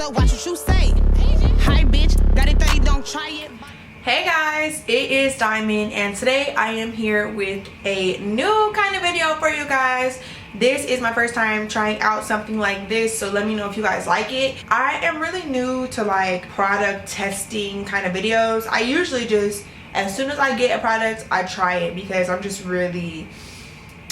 so watch what you say. Hi bitch, got it 30, don't try it. Hey guys, it is Dymond and today I am here with a new kind of video for you guys. This is my first time trying out something like this, so let me know if you guys like it. I am really new to like product testing kind of videos. I usually just, as soon as I get a product, I try it because I'm just really,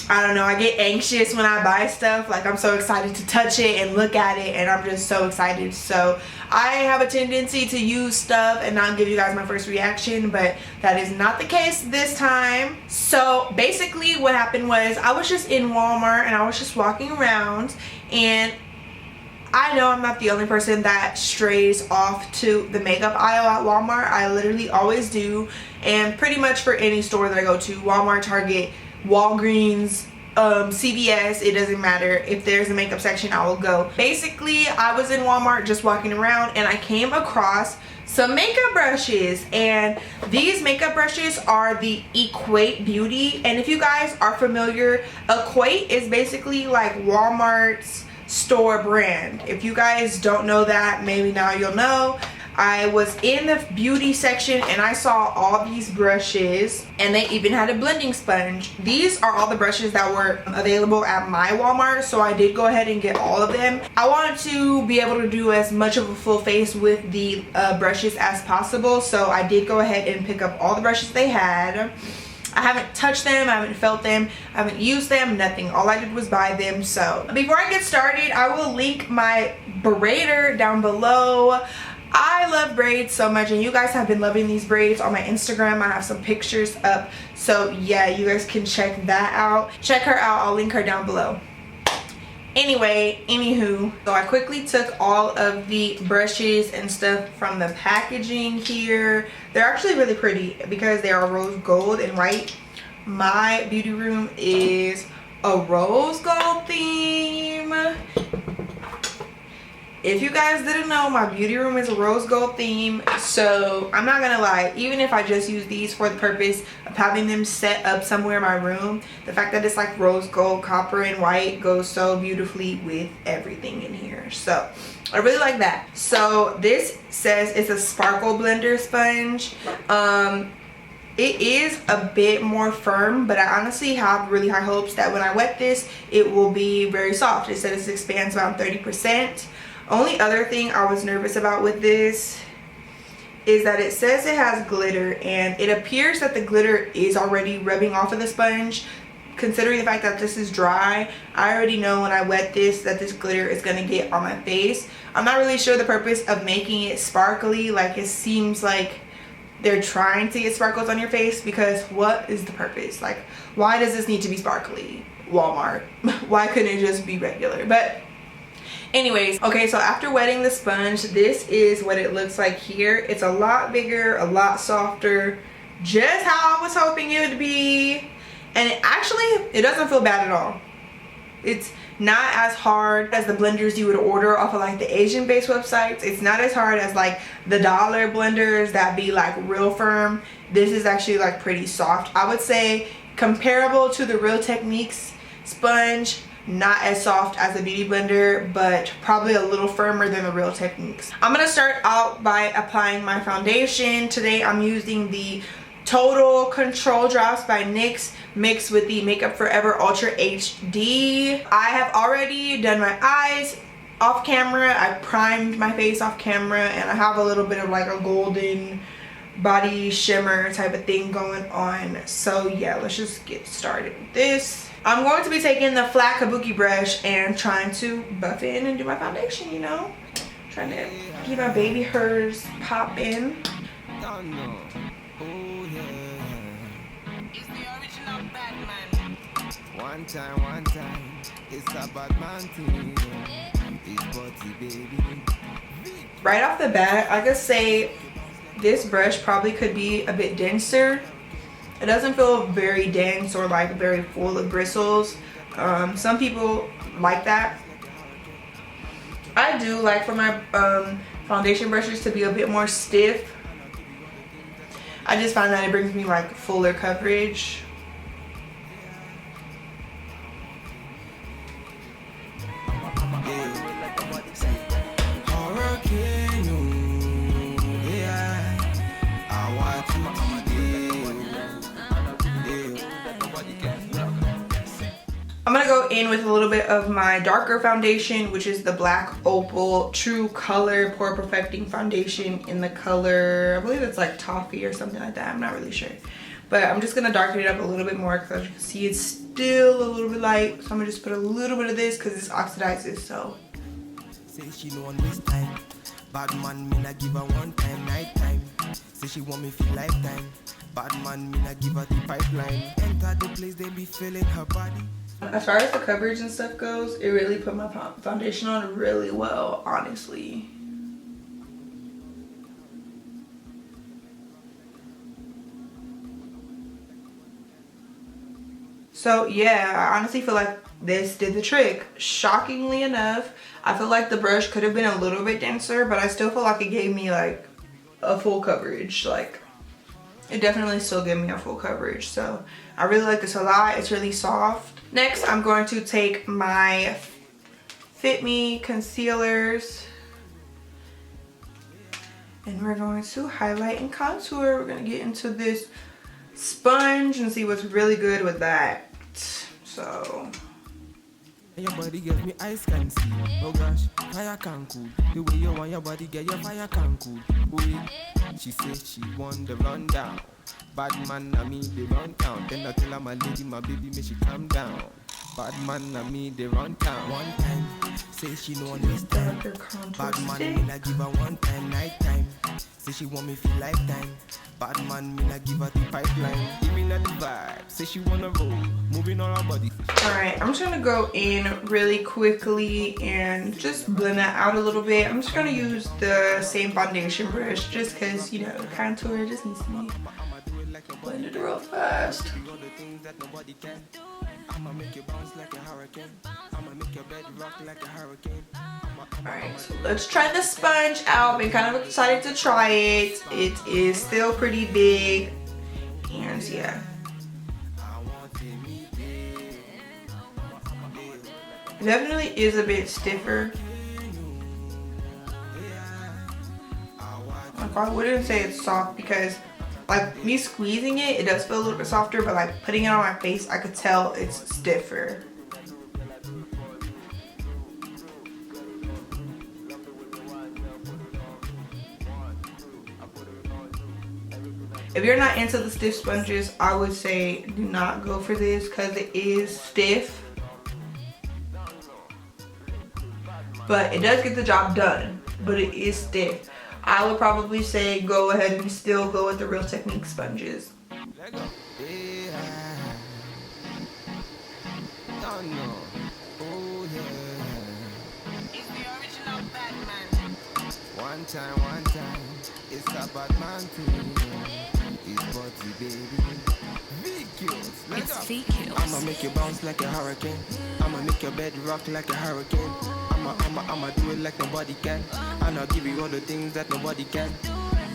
I don't know, I get anxious when I buy stuff. Like, I'm so excited to touch it and look at it, and I'm just so excited. So I have a tendency to use stuff and not give you guys my first reaction, but that is not the case this time. So basically what happened was I was just in Walmart and I was just walking around, and I know I'm not the only person that strays off to the makeup aisle at Walmart. I literally always do, and pretty much for any store that I go to, Walmart, Target, Walgreens, CVS, it doesn't matter. If there's a makeup section, I will go. Basically, I was in Walmart just walking around and I came across some makeup brushes, and these makeup brushes are the Equate Beauty. And if you guys are familiar, Equate is basically like Walmart's store brand. If you guys don't know that, maybe now you'll know. I was in the beauty section and I saw all these brushes, and they even had a blending sponge. These are all the brushes that were available at my Walmart, so I did go ahead and get all of them. I wanted to be able to do as much of a full face with the brushes as possible, so I did go ahead and pick up all the brushes they had. I haven't touched them, I haven't felt them, I haven't used them, nothing. All I did was buy them. So before I get started, I will link my braider down below. I love braids so much, and you guys have been loving these braids on my Instagram. I have some pictures up, so yeah, you guys can check that out. Check her out, I'll link her down below. Anyway, anywho, so I quickly took all of the brushes and stuff from the packaging here. They're actually really pretty because they are rose gold and white. My beauty room is a rose gold theme. If you guys didn't know, my beauty room is a rose gold theme. So I'm not gonna lie, even if I just use these for the purpose of having them set up somewhere in my room, the fact that it's like rose gold, copper, and white goes so beautifully with everything in here. So I really like that. So this says it's a sparkle blender sponge. It is a bit more firm, but I honestly have really high hopes that when I wet this, it will be very soft. It says it expands about 30%. Only other thing I was nervous about with this is that it says it has glitter, and it appears that the glitter is already rubbing off of the sponge. Considering the fact that this is dry, I already know when I wet this that this glitter is going to get on my face. I'm not really sure the purpose of making it sparkly. Like, it seems like they're trying to get sparkles on your face, because what is the purpose? Like, why does this need to be sparkly? Walmart. Why couldn't it just be regular? But anyways, okay, so after wetting the sponge, this is what it looks like here. It's a lot bigger, a lot softer, just how I was hoping it would be. And it doesn't feel bad at all. It's not as hard as the blenders you would order off of like the Asian based websites. It's not as hard as like the dollar blenders that be like real firm. This is actually like pretty soft. I would say comparable to the Real Techniques sponge. Not as soft as a beauty blender, but probably a little firmer than the Real Techniques. I'm gonna start out by applying my foundation. Today I'm using the Total Control Drops by NYX mixed with the Makeup Forever Ultra HD. I have already done my eyes off camera. I primed my face off camera, and I have a little bit of like a golden body shimmer type of thing going on. So yeah, let's just get started with this. I'm going to be taking the flat Kabuki brush and trying to buff in and do my foundation, you know? Trying to keep my baby hairs pop in. One time, it's a bad man thing. It's body, baby. Right off the bat, I could say this brush probably could be a bit denser. It doesn't feel very dense or like very full of bristles. Some people like that. I do like for my foundation brushes to be a bit more stiff. I just find that it brings me like fuller coverage. Hurricane. I'm gonna go in with a little bit of my darker foundation, which is the Black Opal True Color Pore Perfecting Foundation in the color, I believe it's like toffee or something like that. I'm not really sure. But I'm just gonna darken it up a little bit more because as you can see it's still a little bit light. So I'm gonna just put a little bit of this because this oxidizes, so. Say she know on this time. Bad man, me not give her one time, night time. Say she want me for lifetime. Bad man, me not give her the pipeline. Enter the place, they be feeling her body. As far as the coverage and stuff goes, it really put my foundation on really well, honestly. So yeah, I honestly feel like this did the trick. Shockingly enough, I feel like the brush could have been a little bit denser, but I still feel like it gave me like a full coverage. Like it definitely still gave me a full coverage. So I really like this a lot. It's really soft. Next, I'm going to take my Fit Me concealers and we're going to highlight and contour. We're going to get into this sponge and see what's really good with that. So your body gives me ice can see. Oh gosh, fire can cool. The way you want your body get your fire can cool. Ooh, she said she want the rundown. Bad man, I mean the run down. Then I tell her my lady, my baby, may she calm down. Bad man, I mean the run down. One time, say she know understand. Bad man, me not give her one time, night time. Say she want me for lifetime. Bad man, me not give her the pipeline. Give me not the vibe. Say she wanna roll, moving on her body. Alright, I'm just gonna go in really quickly and just blend that out a little bit. I'm just gonna use the same foundation brush just because, you know, contour just needs to be blended real fast. I'ma make you bounce like a hurricane. I'ma make your bed rock like a hurricane. Alright, so let's try the sponge out. Been kind of excited to try it. It is still pretty big. And yeah. It definitely is a bit stiffer. I wouldn't say it's soft because like me squeezing it, it does feel a little bit softer, but like putting it on my face, I could tell it's stiffer. If you're not into the stiff sponges, I would say do not go for this because it is stiff. But it does get the job done, but it is stiff. I would probably say go ahead and still go with the Real Technique sponges. One time, it's a bad man thing. It's body, baby. FAQS, It's FAQS. I'ma make you bounce like a hurricane. I'ma make your bed rock like a hurricane. I'ma do it like nobody can. And I'll give you all the things that nobody can.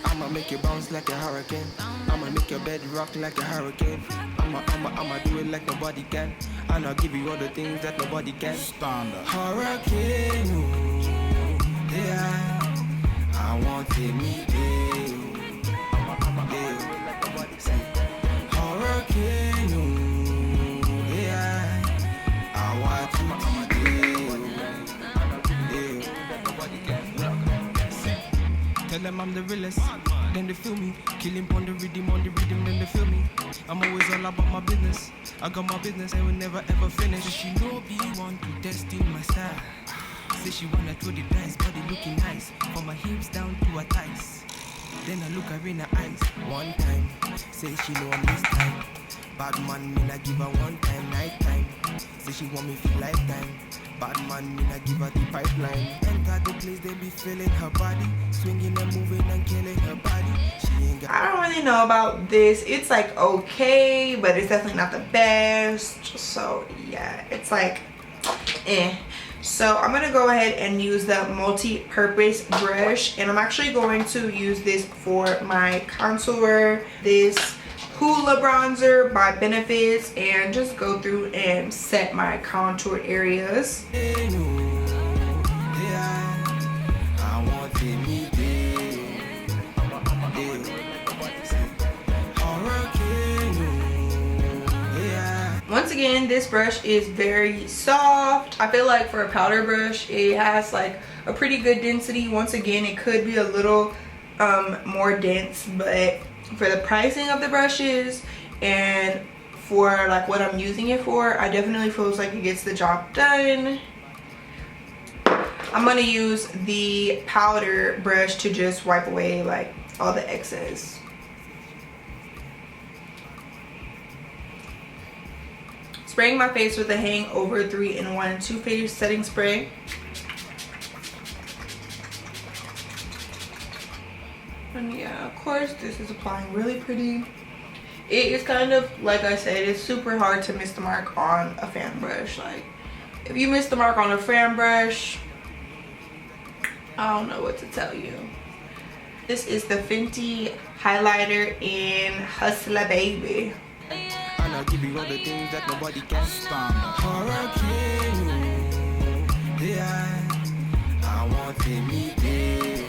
I'ma make you bounce like a hurricane. I'ma make your bed rock like a hurricane. I'ma do it like nobody can. And I'll give you all the things that nobody can. Standard. Hurricane, ooh, yeah. I want to meet you. Hurricane, ooh, yeah. I want to tell them I'm the realest, then they feel me. Killing on the rhythm, then they feel me. I'm always all about my business. I got my business, I will never ever finish. She know be want to test in my style. Say she wanna throw the dice, body looking nice. From my hips down to her thighs. Then I look her in her eyes. One time, say she know I'm this time. Bad man, me not give her one time, night time. Say she want me for lifetime. Bad man, me not give her the pipeline. Enter the place, they be feeling her body. Swinging and moving and killing her body. She ain't got. I don't really know about this. It's like okay, but it's definitely not the best. So yeah, it's like eh. So I'm gonna go ahead and use the multi-purpose brush, and I'm actually going to use this for my contour, this Hoola bronzer by Benefits, and just go through and set my contour areas. Once again, this brush is very soft. I feel like for a powder brush, it has like a pretty good density. Once again, it could be a little more dense, but for the pricing of the brushes and for like what I'm using it for, I definitely feels like it gets the job done. I'm gonna use the powder brush to just wipe away like all the excess. Spraying my face with the Hangover 3-in-1 Too Faced setting spray. And yeah, of course, this is applying really pretty. It is kind of, like I said, it's super hard to miss the mark on a fan brush. Like, if you miss the mark on a fan brush, I don't know what to tell you. This is the Fenty highlighter in Hustler Baby. And I'll give you all the things that nobody can stand. Hurricane, yeah, I want to meet you.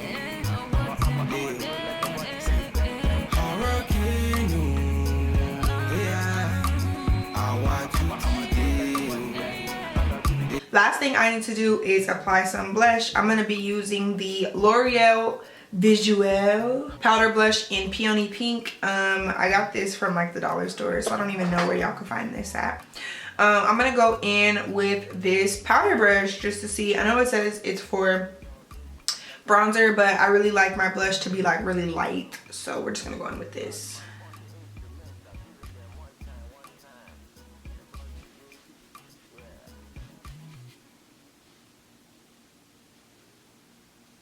Hurricane, yeah, I want to. Last thing I need to do is apply some blush. I'm going to be using the L'Oreal Visual powder blush in Peony Pink. I got this from like the dollar store, so I don't even know where y'all can find this at. I'm gonna go in with this powder brush just to see. I know it says it's for bronzer, but I really like my blush to be like really light, so we're just gonna go in with this.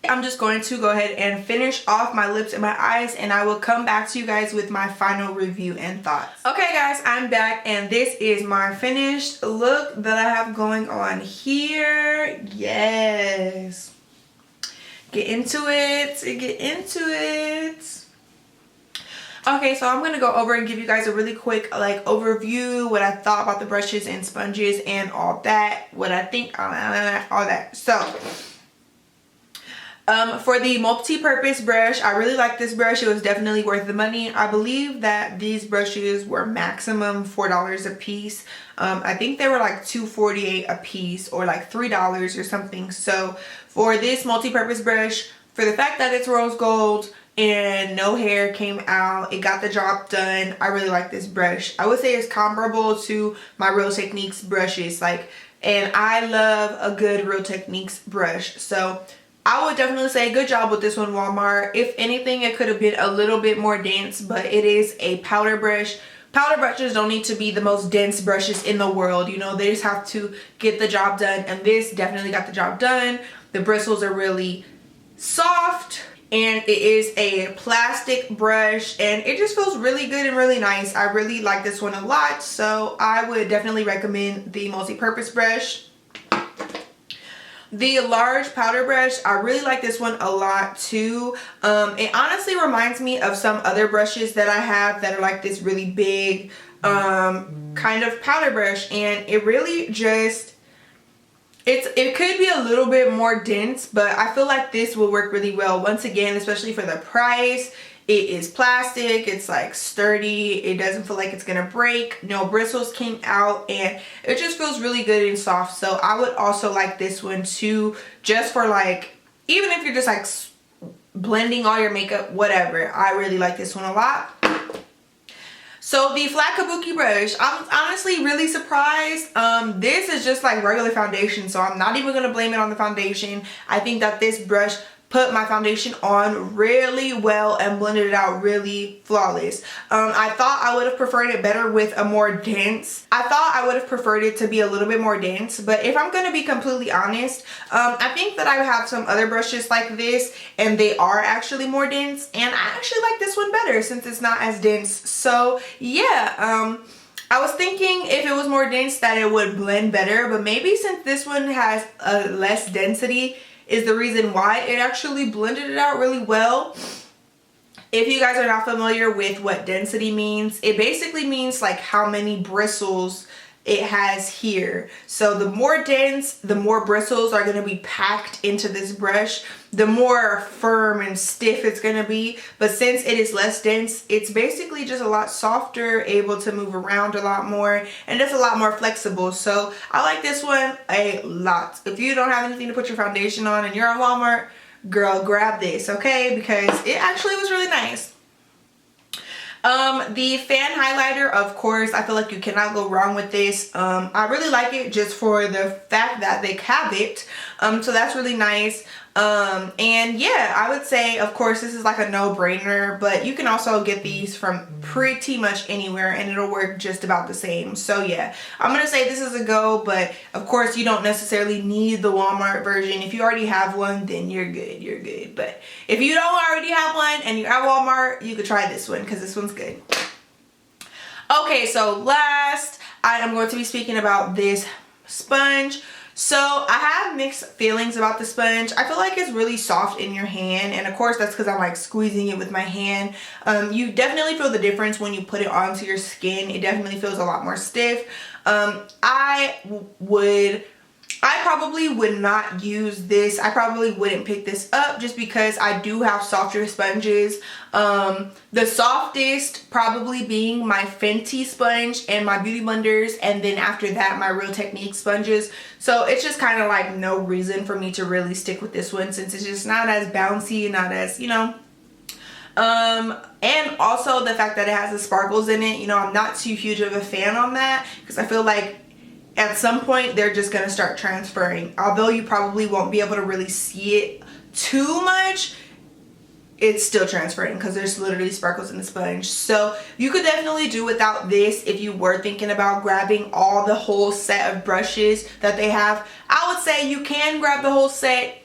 I'm just going to go ahead and finish off my lips and my eyes, and I will come back to you guys with my final review and thoughts. Okay guys, I'm back, and this is my finished look that I have going on here. Yes. Get into it. Get into it. Okay, so I'm gonna go over and give you guys a really quick like overview, what I thought about the brushes and sponges and all that, what I think, all that. So for the multi-purpose brush, I really like this brush. It was definitely worth the money. I believe that these brushes were maximum $4 a piece. I think they were like $2.48 a piece or like $3 or something. So for this multi-purpose brush, for the fact that it's rose gold and no hair came out, it got the job done. I really like this brush. I would say it's comparable to my Real Techniques brushes, like, and I love a good Real Techniques brush. So I would definitely say good job with this one, Walmart. If anything, it could have been a little bit more dense, but it is a powder brush. Powder brushes don't need to be the most dense brushes in the world. You know, they just have to get the job done, and this definitely got the job done. The bristles are really soft, and it is a plastic brush, and it just feels really good and really nice. I really like this one a lot, so I would definitely recommend the multi-purpose brush. The large powder brush, I really like this one a lot too. It honestly reminds me of some other brushes that I have that are like this really big kind of powder brush, and it really just, it could be a little bit more dense, but I feel like this will work really well. Once again, especially for the price. It is plastic, it's like sturdy, it doesn't feel like it's gonna break, no bristles came out, and it just feels really good and soft. So I would also like this one too, just for like, even if you're just like blending all your makeup, whatever. I really like this one a lot. So the flat Kabuki brush, I'm honestly really surprised. This is just like regular foundation, so I'm not even gonna blame it on the foundation. I think that this brush put my foundation on really well and blended it out really flawless. I thought I would have preferred it better with a more dense. I thought I would have preferred it to be a little bit more dense, but if I'm going to be completely honest, I think that I have some other brushes like this and they are actually more dense, and I actually like this one better since it's not as dense. So yeah, I was thinking if it was more dense that it would blend better, but maybe since this one has a less density is the reason why it actually blended it out really well. If you guys are not familiar with what density means, it basically means like how many bristles it has here. So the more dense, the more bristles are going to be packed into this brush, the more firm and stiff it's going to be. But since it is less dense, it's basically just a lot softer, able to move around a lot more, and it's a lot more flexible. So I like this one a lot. If you don't have anything to put your foundation on and you're on Walmart, girl, grab this, okay? Because it actually was really nice. The fan highlighter, of course, I feel like you cannot go wrong with this. I really like it just for the fact that they have it. So that's really nice. And yeah, I would say, of course, this is like a no-brainer, but you can also get these from pretty much anywhere and it'll work just about the same. So yeah, I'm gonna say this is a go, but of course you don't necessarily need the Walmart version. If you already have one, then you're good, But if you don't already have one and you're at Walmart, you could try this one because this one's good. Okay, so last, I am going to be speaking about this sponge. So I have mixed feelings about the sponge. I feel like it's really soft in your hand, and of course that's because I'm like squeezing it with my hand. You definitely feel the difference when you put it onto your skin. It definitely feels a lot more stiff. I probably would not use this. I probably wouldn't pick this up just because I do have softer sponges. The softest probably being my Fenty sponge and my Beauty Blenders, and then after that my Real Technique sponges. So it's just kind of like no reason for me to really stick with this one since it's just not as bouncy, not as, you know. And also the fact that it has the sparkles in it, you know, I'm not too huge of a fan on that because I feel like at some point they're just gonna start transferring. Although you probably won't be able to really see it too much, it's still transferring because there's literally sparkles in the sponge. So you could definitely do without this if you were thinking about grabbing the whole set of brushes that they have. I would say you can grab the whole set.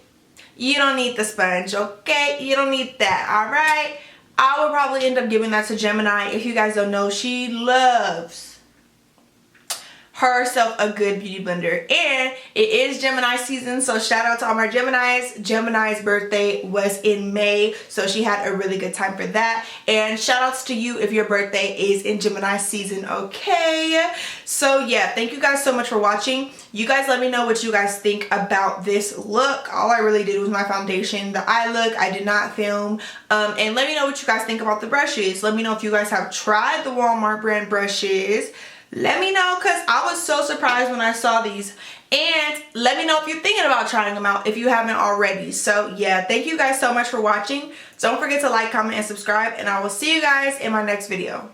You don't need the sponge, okay? You don't need that, all right? I would probably end up giving that to Gemini. If you guys don't know, she loves herself a good beauty blender, and it is Gemini season, so shout out to all my Geminis. Gemini's birthday was in May, so she had a really good time for that, and shout outs to you if your birthday is in Gemini season, okay? So yeah, thank you guys so much for watching. You guys let me know what you guys think about this look. All I really did was my foundation, the eye look. I did not film. And let me know what you guys think about the brushes. Let me know if you guys have tried the Walmart brand brushes. Let me know because I was so surprised when I saw these. And let me know if you're thinking about trying them out if you haven't already. So yeah, thank you guys so much for watching. Don't forget to like, comment, and subscribe. And I will see you guys in my next video.